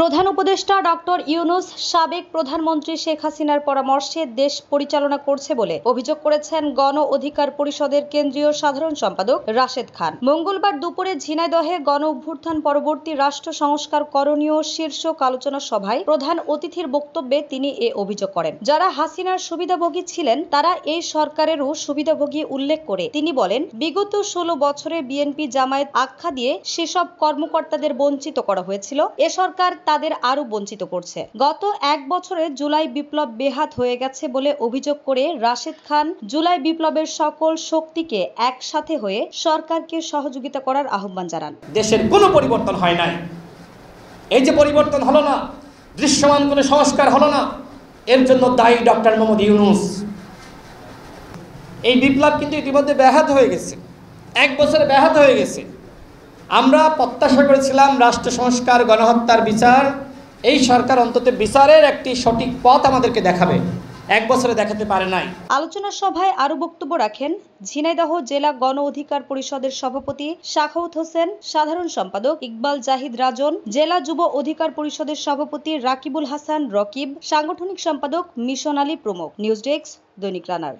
প্রধান উপদেষ্টা ডক্টর ইউনূস সাবেক প্রধানমন্ত্রী শেখ হাসিনার পরামর্শে দেশ পরিচালনা করছে বলে অভিযোগ করেছেন গণ অধিকার পরিষদের কেন্দ্রীয় সাধারণ সম্পাদক রাশেদ খান। মঙ্গলবার দুপুরে ঝিনাইদহে গণ অভ্যুত্থান পরবর্তী রাষ্ট্র সংস্কার করণীয় শীর্ষক আলোচনা সভায় প্রধান অতিথির বক্তব্যে তিনি এ অভিযোগ করেন। যারা হাসিনার সুবিধাভোগী ছিলেন তারা এই সরকারেরও সুবিধাভোগী উল্লেখ করে তিনি বলেন, বিগত 16 বছরে বিএনপি জামায়াত আখ্যা দিয়ে সেসব কর্মকর্তাদের বঞ্চিত করা হয়েছিল। এ সরকার তাদের আরো বঞ্চিত করছে। গত এক বছরে জুলাই বিপ্লব বেহাত হয়ে গেছে বলে অভিযোগ করে রাশেদ খান জুলাই বিপ্লবের সকল শক্তিকে একসাথে হয়ে সরকারকে সহযোগিতা করার আহ্বান জানান। দেশের কোনো পরিবর্তন হয় নাই। এই যে পরিবর্তন হলো না, দৃশ্যমান কোনো সংস্কার হলো না, এর জন্য দায়ী ডক্টর মোহাম্মদ ইউনূস। এই বিপ্লব কিন্তু ইতিমধ্যে ব্যাহত হয়ে গেছে, এক বছরে ব্যাহত হয়ে গেছে। আমরা প্রত্যাশা করেছিলাম রাষ্ট্র সংস্কার, গণহত্যার বিচার, এই সরকার অন্তত বিচারের একটি সঠিক পথ আমাদেরকে দেখাবে, এক বছরে দেখাতে পারে নাই। আলোচনা সভায় আরো বক্তব্য রাখেন ঝিনাইদহ জেলা গণ অধিকার পরিষদের সভাপতি সাখাওয়াত হোসেন, সাধারণ সম্পাদক ইকবাল জাহিদ রাজন, জেলা যুব অধিকার পরিষদের সভাপতি রাকিবুল হাসান রকিব, সাংগঠনিক সম্পাদক মিশন আলী প্রমুখ। নিউজ ডেস্ক, দৈনিক রানার।